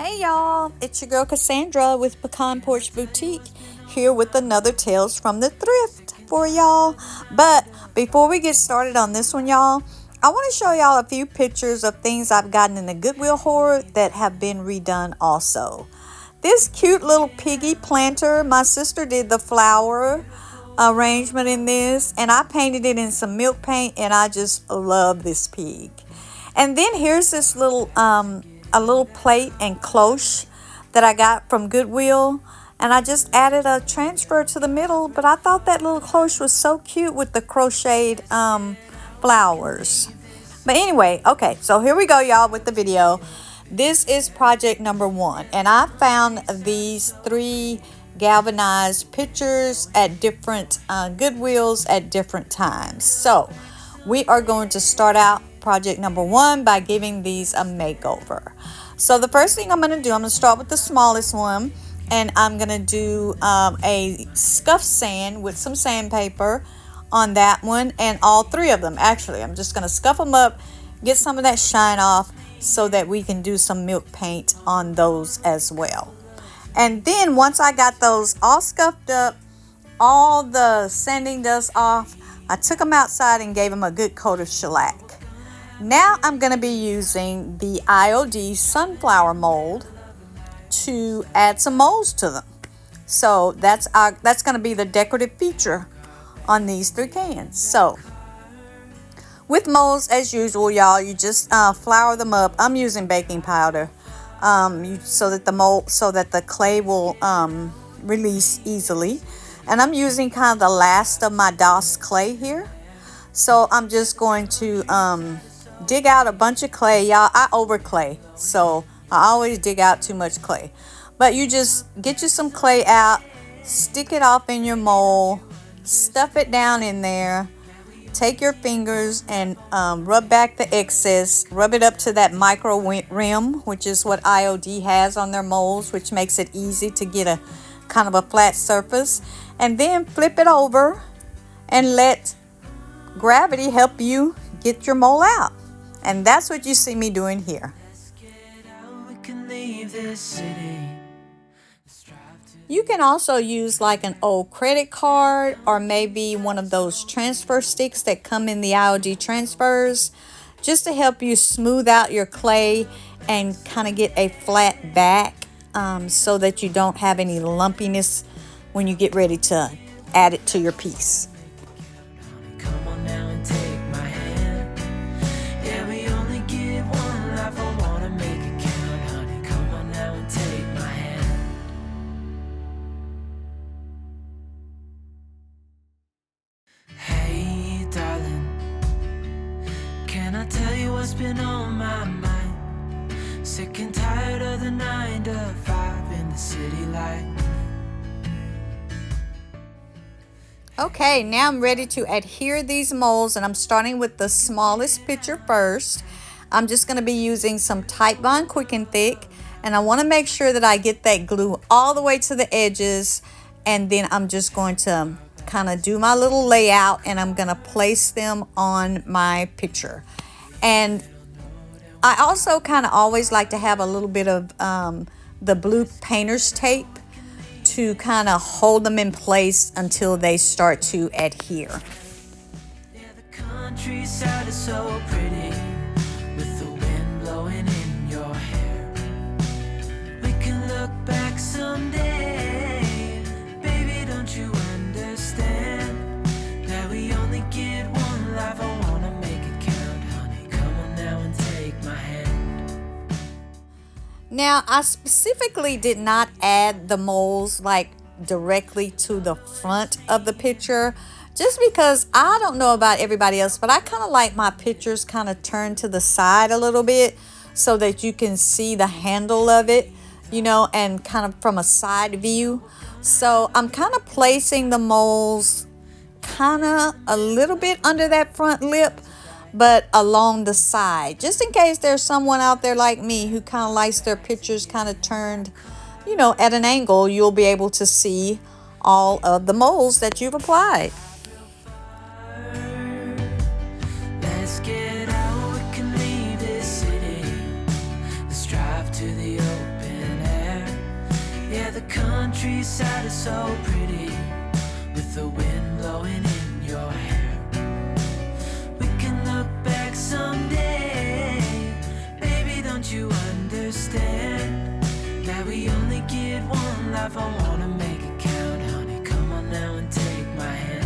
Hey y'all, it's your girl Cassandra with Pecan Porch Boutique here with another Tales from the Thrift for y'all. But before we get started on this one, y'all, I want to show y'all a few pictures of things I've gotten in the Goodwill hoard that have been redone also. This cute little piggy planter, my sister did the flower arrangement in this, and I painted it in some milk paint, and I just love this pig. And then here's this little a little plate and cloche that I got from Goodwill, and I just added a transfer to the middle, but I thought that little cloche was so cute with the crocheted flowers. But anyway, okay, so here we go, y'all, with the video. This is project number 1, and I found these 3 galvanized pictures at different Goodwills at different times. So we are going to start out project number 1 by giving these a makeover. So the first thing I'm going to do, I'm going to start with the smallest one, and I'm going to do a scuff sand with some sandpaper on that one, and all 3 of them. Actually, I'm just going to scuff them up, get some of that shine off so that we can do some milk paint on those as well. And then once I got those all scuffed up, all the sanding dust off, I took them outside and gave them a good coat of shellac. Now I'm going to be using the IOD sunflower mold to add some molds to them. So that's going to be the decorative feature on these 3 cans. So with molds, as usual, y'all, you just flour them up. I'm using baking powder so that the clay will release easily. And I'm using kind of the last of my DOS clay here. So I'm just going to dig out a bunch of clay. Y'all, I over clay, so I always dig out too much clay. But you just get you some clay out, stick it off in your mold, stuff it down in there, take your fingers and rub back the excess, rub it up to that micro rim, which is what IOD has on their molds, which makes it easy to get a kind of a flat surface. And then flip it over and let gravity help you get your mold out. And that's what you see me doing here. You can also use like an old credit card or maybe one of those transfer sticks that come in the IOD transfers, just to help you smooth out your clay and kind of get a flat back so that you don't have any lumpiness when you get ready to add it to your piece. Can I tell you what's been on my mind? Sick and tired of the 9 to 5 in the city life. Okay, now I'm ready to adhere these molds, and I'm starting with the smallest picture first. I'm just going to be using some Tite Bond Quick and Thick, and I want to make sure that I get that glue all the way to the edges, and then I'm just going to kind of do my little layout, and I'm going to place them on my picture. And I also kind of always like to have a little bit of the blue painter's tape to kind of hold them in place until they start to adhere. Yeah, the countryside is so pretty with the wind blowing in your hair. We can look back someday, baby, don't you understand that we only get one life? I wanna make it count, honey. Come on now and take my hand. Now, I specifically did not add the molds like directly to the front of the picture, just because I don't know about everybody else, but I kind of like my pictures kind of turned to the side a little bit so that you can see the handle of it, you know, and kind of from a side view. So I'm kind of placing the molds kind of a little bit under that front lip, but along the side, just in case there's someone out there like me who kind of likes their pictures kind of turned, you know, at an angle. You'll be able to see all of the molds that you've applied. Let's get out, we can leave this city. Let's drive to the open Yeah, the countryside is so pretty with the wind blowing in your hair. We can look back someday. Baby, don't you understand that we only get one life? I wanna make it count, honey. Come on now and take my hand.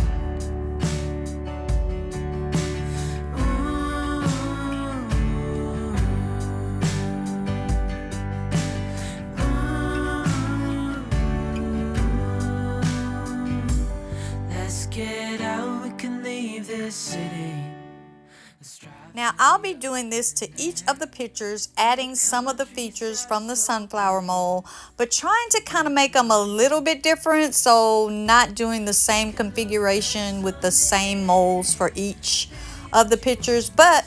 Get out, we can leave this city. Now I'll be doing this to each of the pictures, adding some of the features from the sunflower mold, but trying to kind of make them a little bit different, so not doing the same configuration with the same molds for each of the pictures, but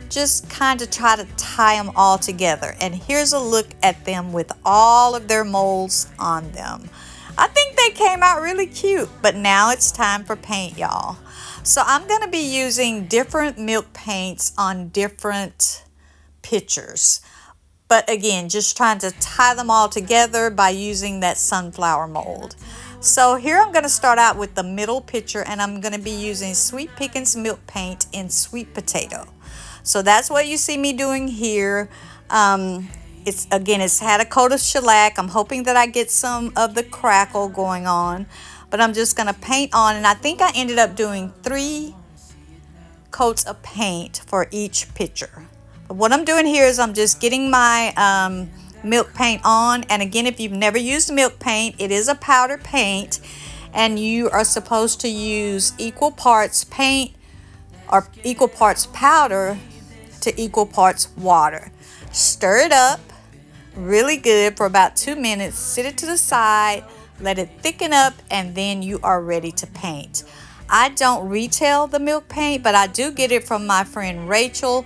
just kind of try to tie them all together. And here's a look at them with all of their molds on them. I think they came out really cute, but now it's time for paint, y'all. So I'm going to be using different milk paints on different pictures. But again, just trying to tie them all together by using that sunflower mold. So here I'm going to start out with the middle picture, and I'm going to be using Sweet Pickins milk paint in sweet potato. So that's what you see me doing here. It's had a coat of shellac. I'm hoping that I get some of the crackle going on, but I'm just going to paint on, and I think I ended up doing 3 coats of paint for each picture. But what I'm doing here is I'm just getting my milk paint on, and again, if you've never used milk paint, it is a powder paint, and you are supposed to use equal parts paint or equal parts powder to equal parts water. Stir it up really good for about 2 minutes, sit it to the side, let it thicken up, and then you are ready to paint. I don't retail the milk paint, but I do get it from my friend Rachel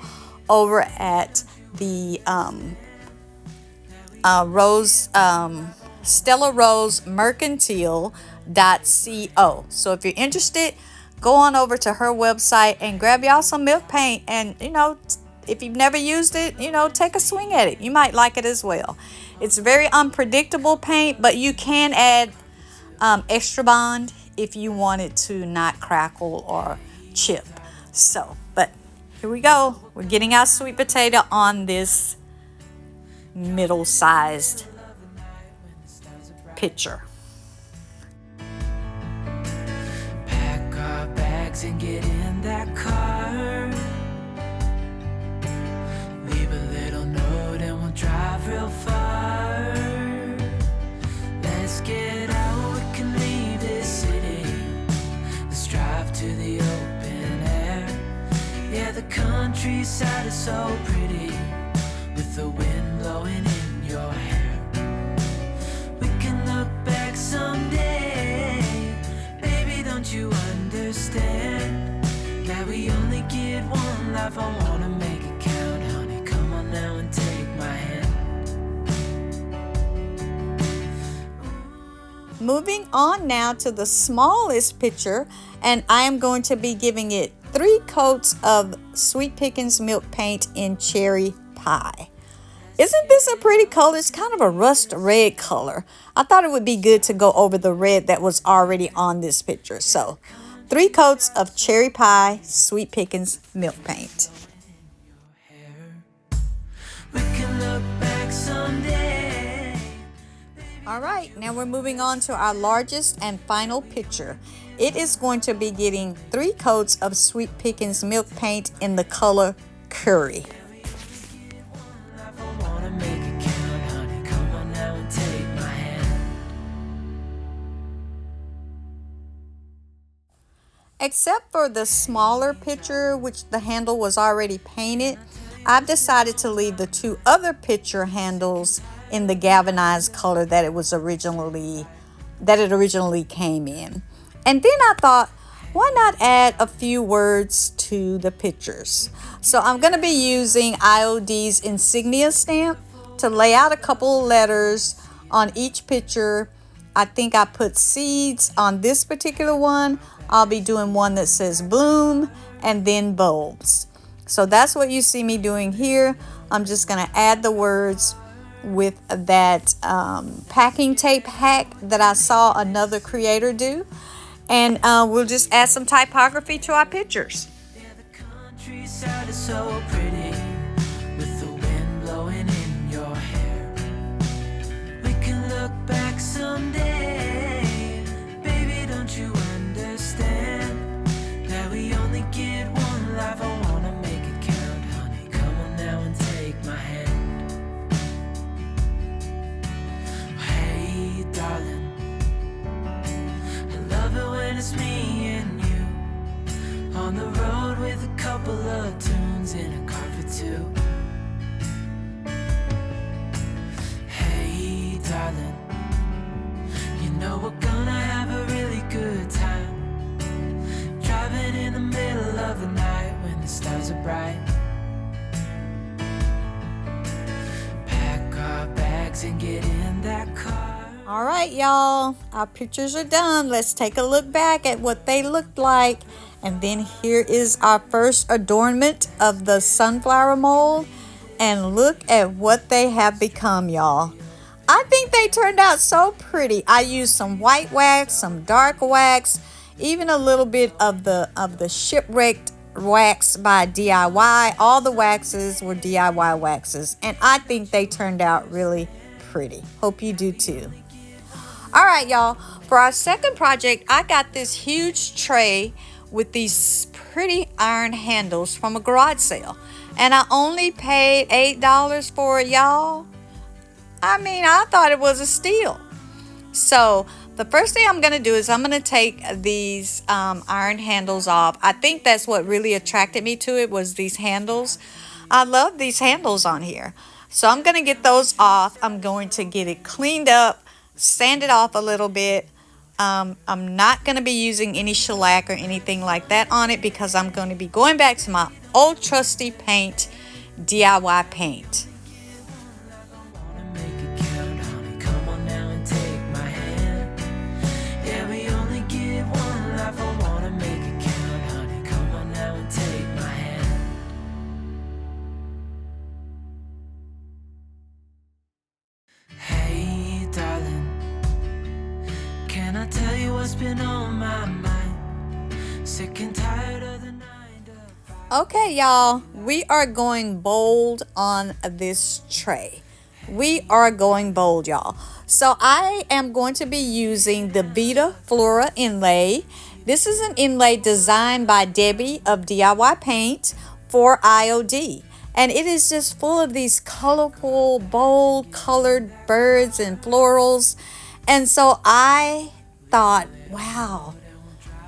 over at the Stella Rose Mercantile.co. So if you're interested, go on over to her website and grab y'all some milk paint, and if you've never used it, take a swing at it. You might like it as well. It's very unpredictable paint, but you can add extra bond if you want it to not crackle or chip. So, but here we go. We're getting our sweet potato on this middle-sized picture. Pack our bags and get in that car. Leave a little note and we'll drive real far. Let's get out, we can leave this city. Let's drive to the open air. Yeah, the countryside is so pretty with the wind blowing in your hair. We can look back someday. Baby, don't you understand that we only get one life? I wanna make it count, honey. Come on now and take my hand. Moving on now to the smallest picture, and I am going to be giving it 3 coats of Sweet Pickins milk paint in cherry pie. Isn't this a pretty color? It's kind of a rust red color. I thought it would be good to go over the red that was already on this picture. So 3 coats of cherry pie Sweet Pickins milk paint. We can look back someday. All right, now we're moving on to our largest and final picture. It is going to be getting 3 coats of Sweet Pickins milk paint in the color curry. I wanna make it count, honey. Come on now and take my hand. Except for the smaller picture, which the handle was already painted, I've decided to leave the 2 other picture handles in the galvanized color that it originally came in. And then I thought, why not add a few words to the pictures? So I'm going to be using IOD's insignia stamp to lay out a couple of letters on each picture. I think I put seeds on this particular one. I'll be doing one that says bloom and then bulbs. So that's what you see me doing here. I'm just going to add the words with that packing tape hack that I saw another creator do. And we'll just add some typography to our pictures. Countryside is so pretty with the wind blowing in your hair. We can look back someday. Baby, don't you understand that we only get one life? I wanna make it count, honey. Come on now and take my hand. Hey, darling, I love it when it's me and you on the road with a couple of tunes in a car for two. Hey, darling, you know we're gonna have a really good time, driving in the middle of the night when the stars are bright. Pack our bags and get in that car. All right, y'all, our pictures are done. Let's take a look back at what they looked like. And then here is our first adornment of the sunflower mold. And look at what they have become, y'all. I think they turned out so pretty. I used some white wax, some dark wax, even a little bit of the shipwrecked wax by DIY. All the waxes were DIY waxes. And I think they turned out really pretty. Hope you do too. All right, y'all. For our second project, I got this huge tray with these pretty iron handles from a garage sale. And I only paid $8 for it, y'all. I mean, I thought it was a steal. So the first thing I'm going to do is I'm going to take these iron handles off. I think that's what really attracted me to it, was these handles. I love these handles on here. So I'm going to get those off. I'm going to get it cleaned up, sand it off a little bit. I'm not going to be using any shellac or anything like that on it because I'm going to be going back to my old trusty paint, DIY paint. Can I tell you what's been on my mind? Sick and tired of the 9 to 5. Okay, y'all, we are going bold on this tray. We are going bold, y'all. So I am going to be using the Vita Flora inlay. This is an inlay designed by Debbie of DIY Paint for IOD. And it is just full of these colorful, bold colored birds and florals. And so I thought, wow,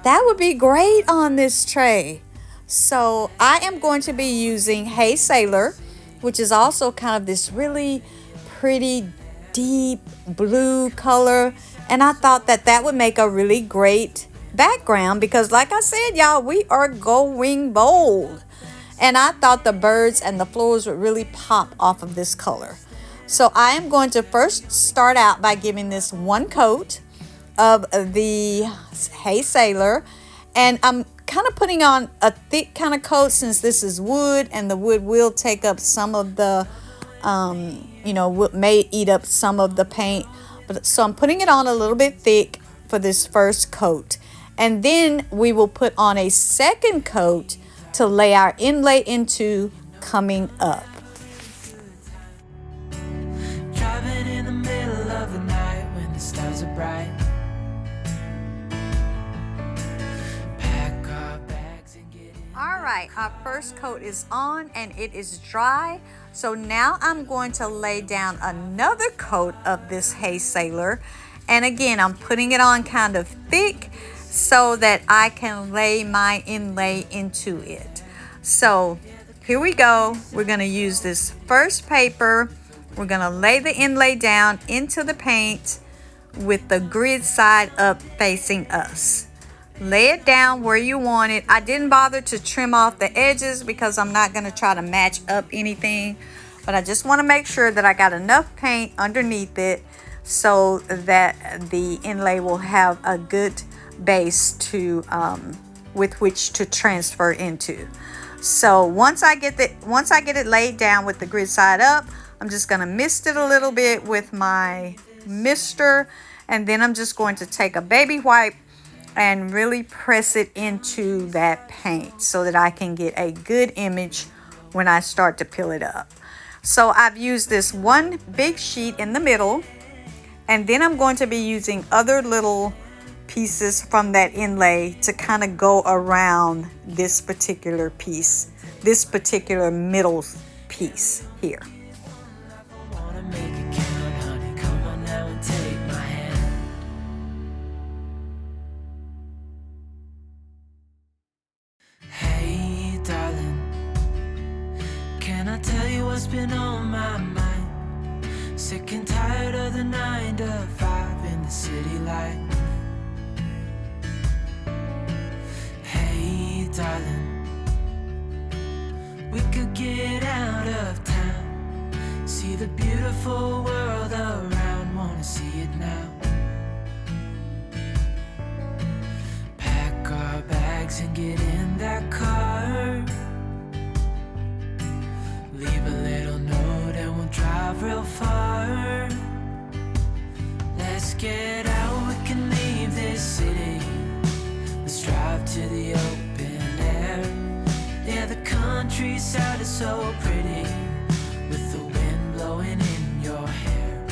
that would be great on this tray. So I am going to be using Hey Sailor, which is also kind of this really pretty deep blue color. And I thought that that would make a really great background because, like I said, y'all, we are going bold. And I thought the birds and the flowers would really pop off of this color. So I am going to first start out by giving this one coat of the Hey Sailor. And I'm kind of putting on a thick kind of coat since this is wood and the wood will take up some of the, may eat up some of the paint. So I'm putting it on a little bit thick for this first coat. And then we will put on a second coat to lay our inlay into coming up. Driving in the middle of the night when the stars are bright. Pack our bags and get in. All right, our first coat is on and it is dry. So now I'm going to lay down another coat of this Hey Sailor. And again, I'm putting it on kind of thick so that I can lay my inlay into it. So here we go. We're going to use this first paper. We're going to lay the inlay down into the paint with the grid side up facing us. Lay it down where you want it. I didn't bother to trim off the edges because I'm not going to try to match up anything. But I just want to make sure that I got enough paint underneath it so that the inlay will have a good base to with which to transfer into. So once I get it laid down with the grid side up, I'm just going to mist it a little bit with my mister, and then I'm just going to take a baby wipe and really press it into that paint so that I can get a good image when I start to peel it up. So I've used this one big sheet in the middle, and then I'm going to be using other little pieces from that inlay to kind of go around this particular piece, this particular middle piece here. Can I tell you what's been on my mind? Sick and tired of the 9 to 5 in the city life. Hey, darling, we could get out of town, see the beautiful world around, wanna see it now. Pack our bags and get in that car. Leave a little note and we'll drive real far. Let's get out, we can leave this city. Let's drive to the open air. Yeah, the countryside is so pretty, with the wind blowing in your hair.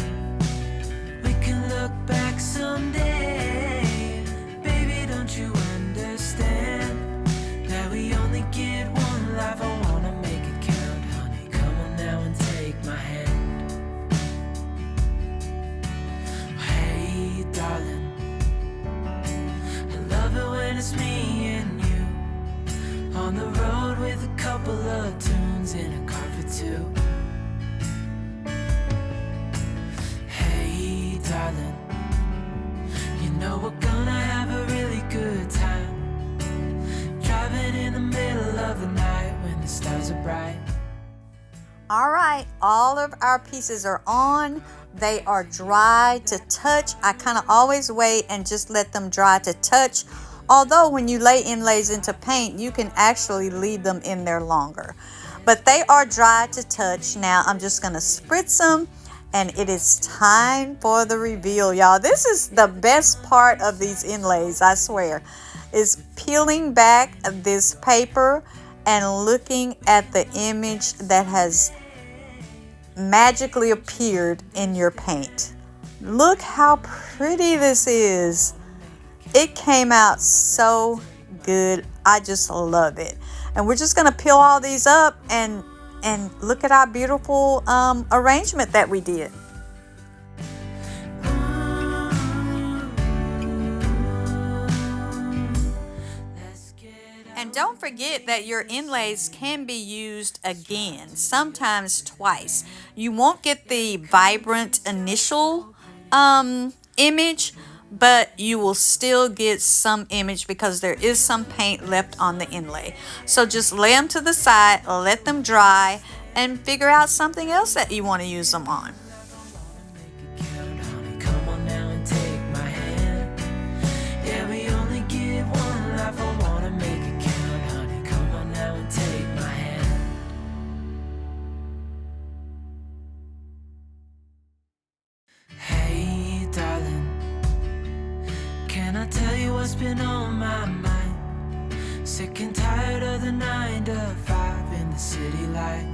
We can look back someday. Baby, don't you understand that we only get one life? I wanna make it count, honey. Come on now and take my hand. Hey, darling, I love it when it's me and you on the road with a couple of tunes in a car for two. Hey, darling, you know we're gonna have a really good time, driving in the middle of the night when the stars are bright. All right, all of our pieces are on. They are dry to touch. I kind of always wait and just let them dry to touch. Although when you lay inlays into paint, you can actually leave them in there longer. But they are dry to touch. Now I'm just going to spritz them, and it is time for the reveal, y'all. This is the best part of these inlays, I swear, is peeling back this paper and looking at the image that has magically appeared in your paint. Look how pretty this is. It came out so good. I just love it. And we're just gonna peel all these up and look at our beautiful arrangement that we did. And don't forget that your inlays can be used again, sometimes twice. You won't get the vibrant initial image, but you will still get some image because there is some paint left on the inlay. So just lay them to the side, let them dry, and figure out something else that you want to use them on. Can I tell you what's been on my mind? Sick and tired of the 9 to 5 in the city life.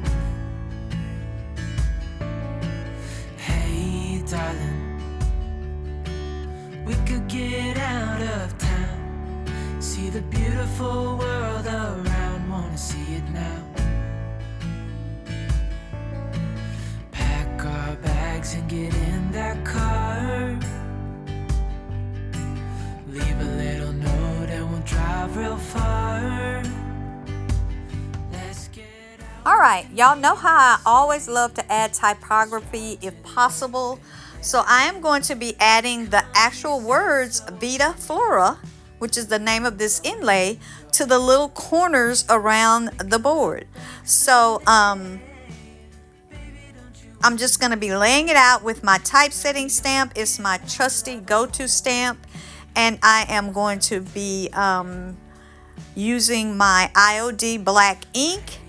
Hey, darling, we could get out of town, see the beautiful world around, wanna see it now. Pack our bags and get in that car. Leave a little note and we'll drive real far. Let's get out. All right, y'all know how I always love to add typography if possible. So I am going to be adding the actual words Vita Flora, which is the name of this inlay, to the little corners around the board. So I'm just going to be laying it out with my typesetting stamp. It's my trusty go-to stamp. And I am going to be using my IOD black ink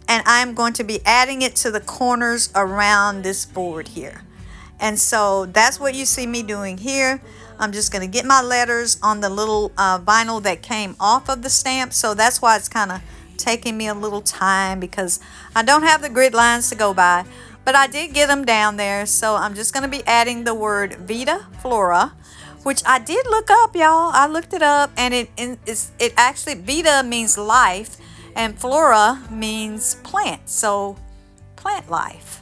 and I'm going to be adding it to the corners around this board here. And so that's what you see me doing here. I'm just going to get my letters on the little vinyl that came off of the stamp. So that's why it's kind of taking me a little time, because I don't have the grid lines to go by. But I did get them down there. So I'm just going to be adding the word Vita Flora, which I did look up, y'all. I looked it up, and it actually, Vita means life, and Flora means plant. So plant life,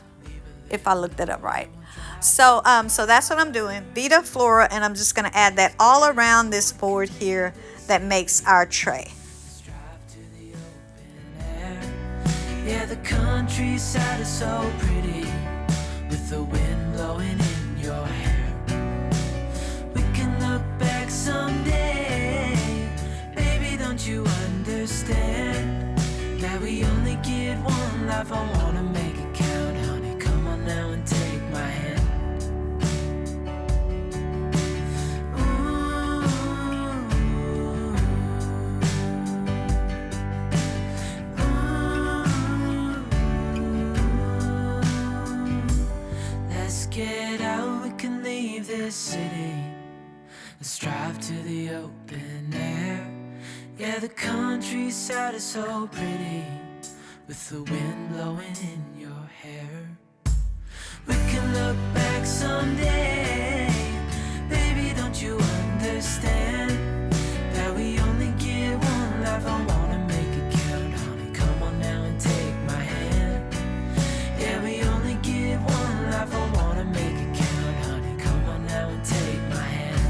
if I looked it up right. So that's what I'm doing, Vita Flora, and I'm just going to add that all around this board here that makes our tray. Yeah, the countryside is so pretty, with the wind blowing in your hair. We can look back someday, baby, don't you understand that we only get one life? I wanna make it count, honey, come on now and take my hand. Get out, we can leave this city. Let's drive to the open air. Yeah, the countryside is so pretty, with the wind blowing in your hair. We can look back someday, baby, don't you understand that we only get one life? I wanna make it count, honey, come on now and take my hand. Yeah, we only get one life. I wanna make it count, honey, come on now and take my hand.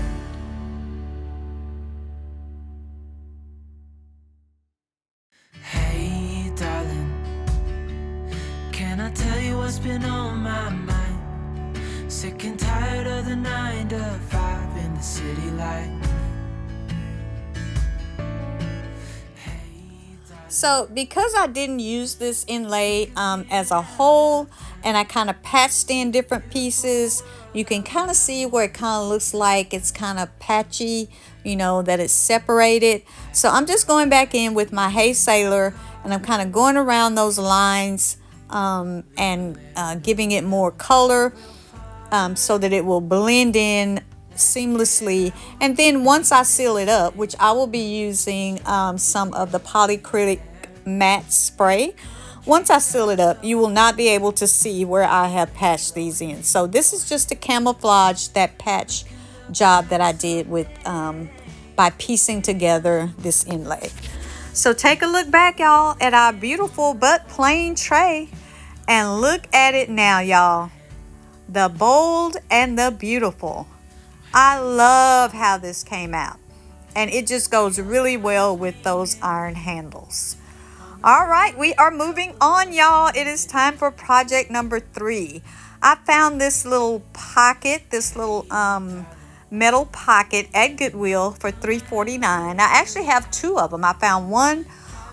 Hey, darling, can I tell you what's been on my mind? Sick and tired of the 9 to 5 in the city life. So because I didn't use this inlay as a whole, and I kind of patched in different pieces, you can kind of see where it kind of looks like it's kind of patchy, you know, that it's separated. So I'm just going back in with my Hey Sailor, and I'm kind of going around those lines and giving it more color so that it will blend in seamlessly. And then once I seal it up, which I will be using some of the polyacrylic matte spray, once I seal it up, you will not be able to see where I have patched these in. So this is just to camouflage that patch job that I did with by piecing together this inlay. So take a look back, y'all, at our beautiful but plain tray, and look at it now, y'all. The bold and the beautiful. I love how this came out, and it just goes really well with those iron handles. All right, we are moving on, y'all. It is time for project number 3. I found this little pocket, this little metal pocket at Goodwill for $3.49. I actually have 2 of them. I found one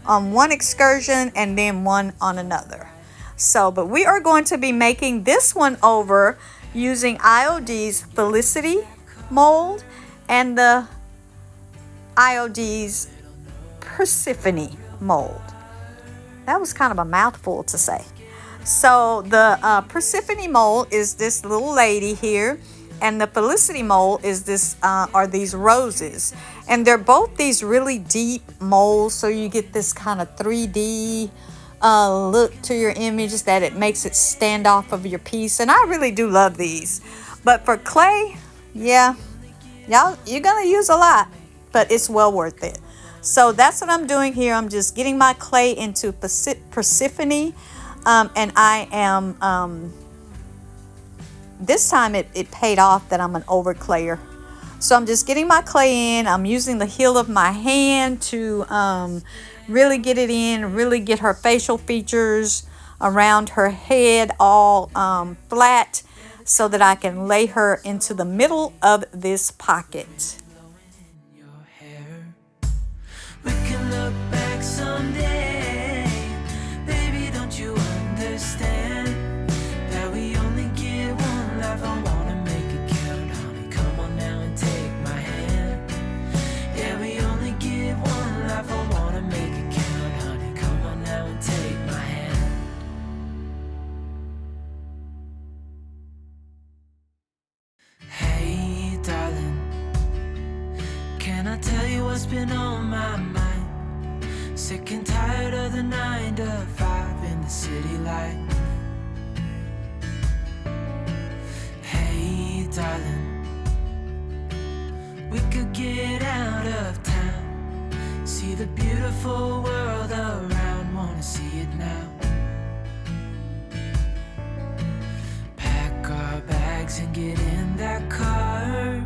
on one excursion and then one on another. So, but we are going to be making this one over using IOD's Felicity mold and the IOD's Persephone mold. That was kind of a mouthful to say. So the Persephone mold is this little lady here, and the Felicity mold is this are these roses, and they're both these really deep molds, so you get this kind of 3D look to your image that it makes it stand off of your piece. And I really do love these. But for clay, yeah, y'all, you're gonna use a lot, but it's well worth it. So that's what I'm doing here. I'm just getting my clay into Persephone, and I am this time it paid off that I'm an overclayer. So I'm just getting my clay in. I'm using the heel of my hand to really get it in, really get her facial features around her head all flat, so that I can lay her into the middle of this pocket. We can look back someday, baby, don't you understand that we only get one life? I wanna make it count, honey, come on now and take my hand. Yeah, we only get one life. I wanna make it count, honey, come on now and take my hand. tell you what's been on my mind? Sick and tired of the 9 to 5 in the city life. Hey, darling, we could get out of town, see the beautiful world around, wanna see it now. Pack our bags and get in that car,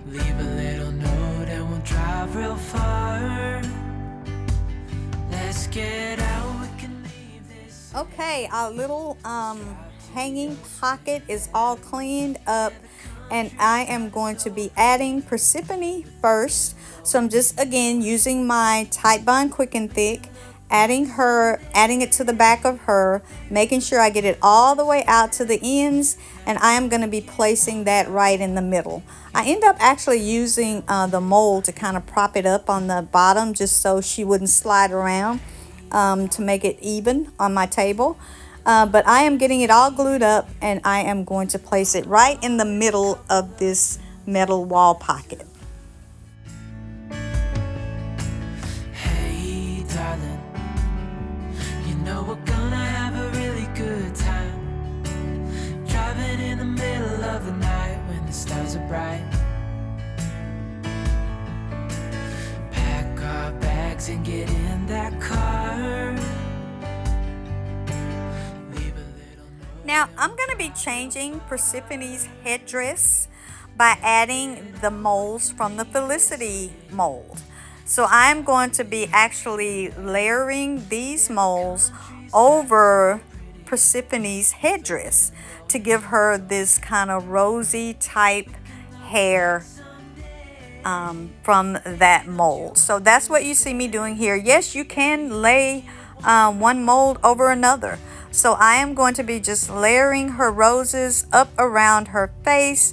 leave a little note and we'll drive real far. Let's get out, we can leave this. Okay, our little hanging pocket is all cleaned up, and I am going to be adding Persephone first. So I'm just again using my Tite Bond Quick and Thick, adding it to the back of her, making sure I get it all the way out to the ends, and I am going to be placing that right in the middle. I end up actually using the mold to kind of prop it up on the bottom just so she wouldn't slide around, to make it even on my table. But I am getting it all glued up, and I am going to place it right in the middle of this metal wall pocket. Hey, darling, you know we're gonna have a really good time, driving in the middle of the night when the stars are bright. Pack our bags and get in that car. Now I'm going to be changing Persephone's headdress by adding the molds from the Felicity mold. So I'm going to be actually layering these molds over Persephone's headdress to give her this kind of rosy type hair from that mold. So that's what you see me doing here. Yes, you can lay one mold over another. So I am going to be just layering her roses up around her face,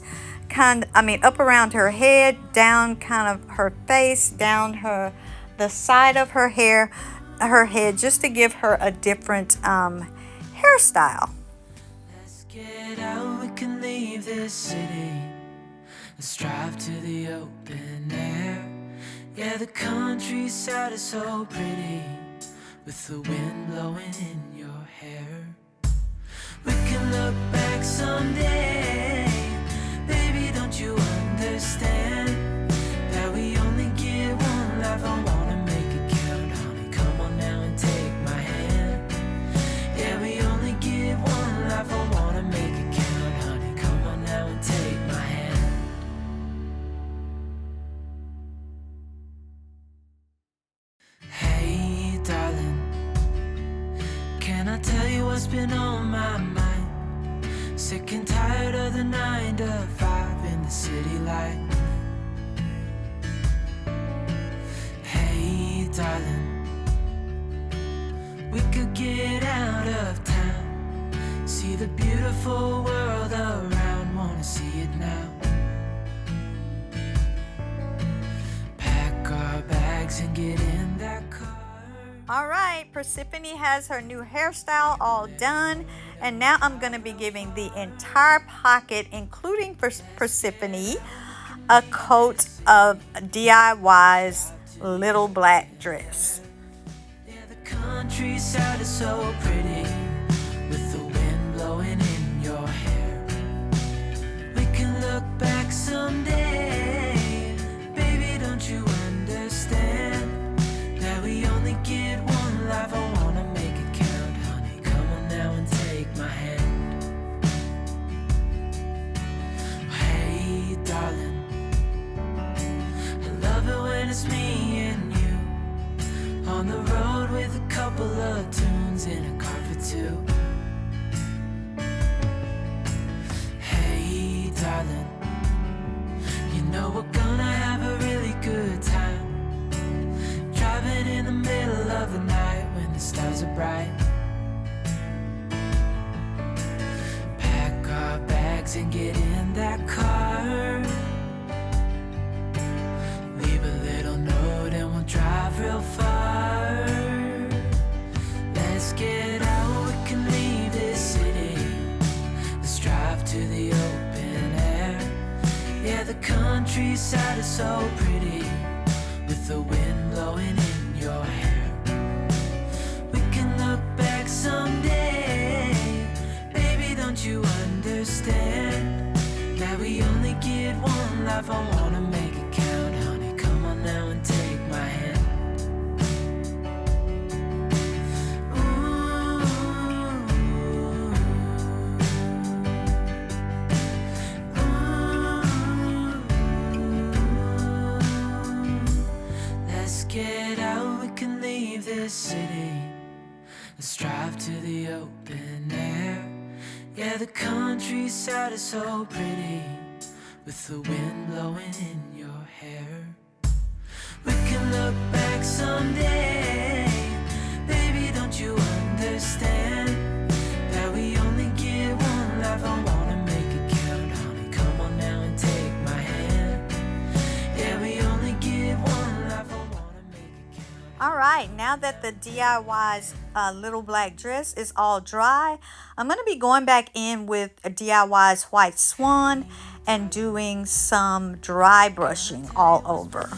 up around her head, down kind of her face, down the side of her head, just to give her a different hairstyle. Let's get out, we can leave this city. Let's drive to the open air. Yeah, the countryside is so pretty, with the wind blowing in your hair. We can look back someday, baby, don't you understand that we only get one life? I wanna make it count, honey, come on now and take my hand. Yeah, we only get one life, I wanna make it count, honey, come on now and take my hand. Hey, darling, can I tell you what's been on my mind? Sick and tired of the 9 to 5 in the city life. Hey, darling, we could get out of town, see the beautiful world around, wanna see it now. Pack our bags and get in that car. All right, Persephone has her new hairstyle all done, and now I'm going to be giving the entire pocket, including Persephone, a coat of DIY's little black dress. Yeah, the countryside is so pretty, with the wind blowing in your hair. We can look back someday, baby, don't you understand that we only get one life? I wanna make it count, honey, come on now and take my hand. Hey, darling, I love it when it's me and you, on the road with a couple of tunes in a car for two. Hey, darling, you know we're gonna have a really good time, driving in the middle of the night when the stars are bright. Pack our bags and get in that car, leave a little note and we'll drive real far. Let's get out, we can leave this city. Let's drive to the open air. Yeah, the countryside is so pretty, with the wind blowing in your hair. We can look back someday, baby, don't you understand that we only get one life? I wanna make it count, honey, come on now and take my hand. Get out, we can leave this city. Let's drive to the open air. Yeah, the countryside is so pretty, with the wind blowing in your hair. We can look back someday, baby, don't you understand that we only get one life? I wanna make it count, honey, come on now and take my hand. Yeah, we only get one life. All right, now that the DIY's little black dress is all dry, I'm going to be going back in with a DIY's white swan and doing some dry brushing all over.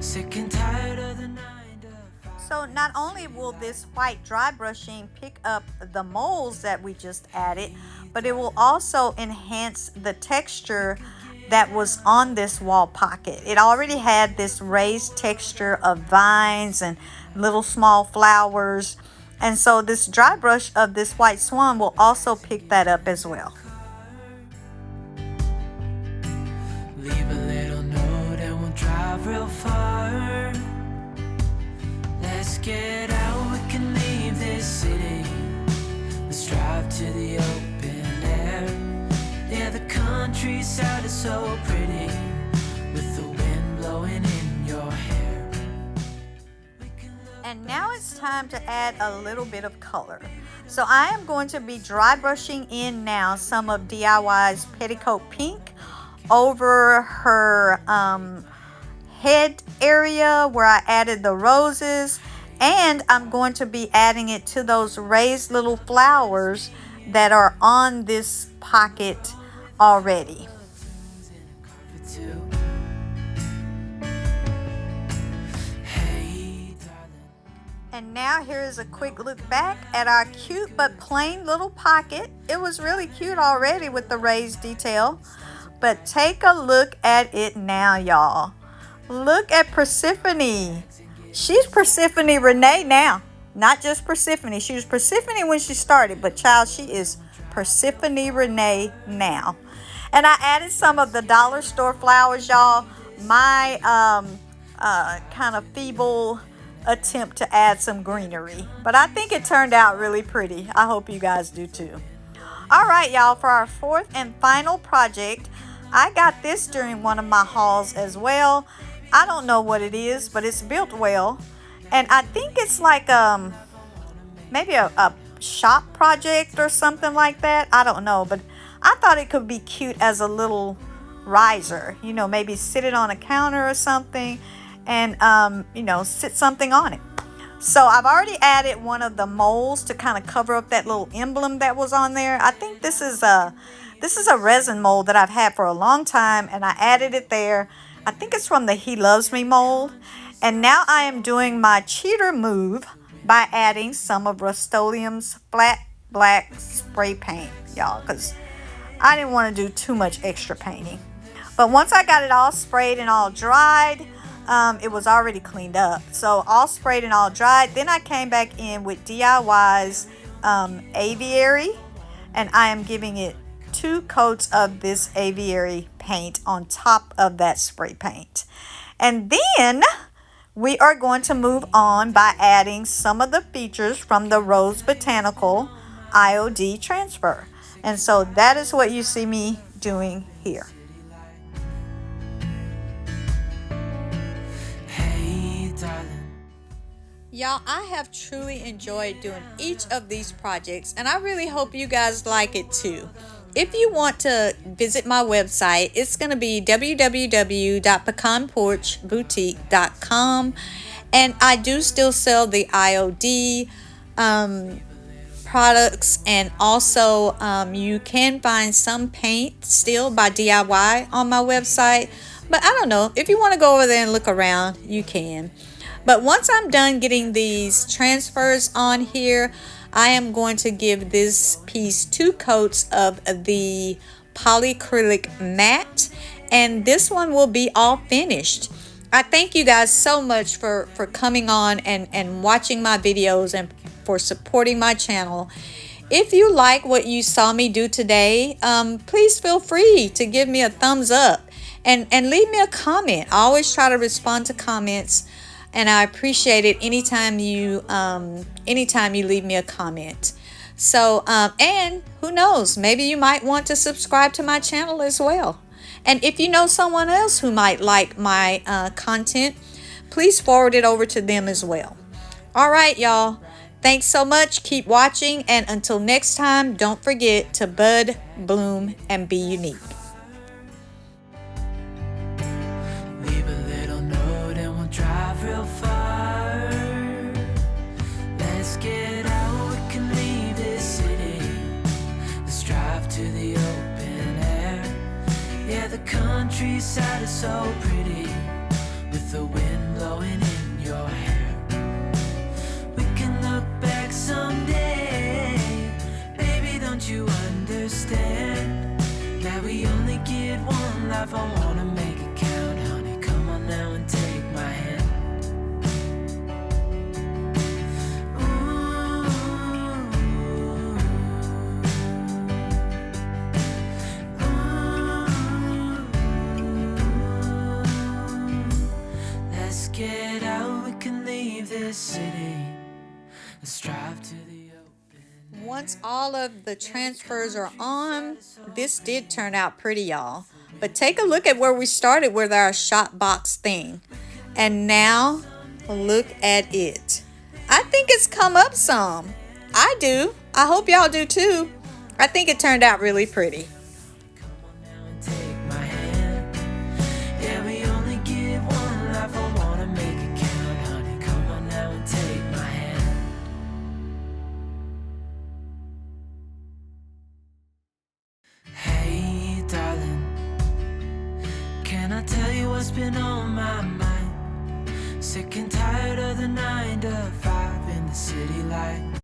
Sick and tired of the 9 to 5. So not only will this white dry brushing pick up the molds that we just added, but it will also enhance the texture that was on this wall pocket. It already had this raised texture of vines and little small flowers, and so this dry brush of this white swan will also pick that up as well. Leave a little note and we'll drive real far. Let's get out, we can leave this city. Let's drive to the open air. Yeah, the countryside is so pretty, with the wind blowing in your hair. And now it's time to add a little bit of color. So I am going to be dry brushing in now some of DIY's Petticoat Pink over her head area where I added the roses, and I'm going to be adding it to those raised little flowers that are on this pocket already. And now here is a quick look back at our cute but plain little pocket. It was really cute already with the raised detail, but take a look at it now, y'all. Look at Persephone. She's Persephone Renee now, not just Persephone. She was Persephone when she started, but child, she is Persephone Renee now. And I added some of the dollar store flowers, y'all. My kind of feeble attempt to add some greenery, but I think it turned out really pretty. I hope you guys do too. All right, y'all, for our fourth and final project, I got this during one of my hauls as well. I don't know what it is, but it's built well, and I think it's like maybe a shop project or something like that. I don't know, but I thought it could be cute as a little riser, you know, maybe sit it on a counter or something, and you know, sit something on it. So I've already added one of the molds to kind of cover up that little emblem that was on there. I think this is a resin mold that I've had for a long time, and I added it there. I think it's from the He Loves Me mold. And now I am doing my cheater move by adding some of Rust-Oleum's flat black spray paint, y'all, because I didn't want to do too much extra painting. But once I got it all sprayed and all dried, it was already cleaned up. So all sprayed and all dried. Then I came back in with DIY's aviary, and I am giving it 2 coats of this aviary paint on top of that spray paint. And then we are going to move on by adding some of the features from the Rose Botanical IOD transfer. And so that is what you see me doing here. Hey, darling. Y'all, I have truly enjoyed doing each of these projects, and I really hope you guys like it too. If you want to visit my website, it's going to be www.pecanporchboutique.com, and I do still sell the IOD products, and also you can find some paint still by DIY on my website. But I don't know, if you want to go over there and look around, you can. But once I'm done getting these transfers on here, I am going to give this piece 2 coats of the polyacrylic matte, and this one will be all finished. I thank you guys so much for coming on and watching my videos and for supporting my channel. If you like what you saw me do today, please feel free to give me a thumbs up and leave me a comment. I always try to respond to comments, and I appreciate it anytime you leave me a comment. So and who knows, maybe you might want to subscribe to my channel as well. And if you know someone else who might like my content, please forward it over to them as well. All right, y'all. Thanks so much. Keep watching. And until next time, don't forget to bud, bloom, and be unique. Leave a little note and we'll drive real far. Let's get out, we can leave this city. Let's drive to the open air. Yeah, the countryside is so pretty, with the wind blowing in your hair. We can look back someday. Baby, don't you understand that we only get one life? I wanna make it count, honey. Come on now and take my hand. Get out, we can leave this city. Let's drive to the open. Once all of the transfers are on, this did turn out pretty, y'all. But take a look at where we started with our shop box thing. And now, look at it. I think it's come up some. I do. I hope y'all do too. I think it turned out really pretty. Can I tell you what's been on my mind? Sick and tired of the 9 to 5 in the city light.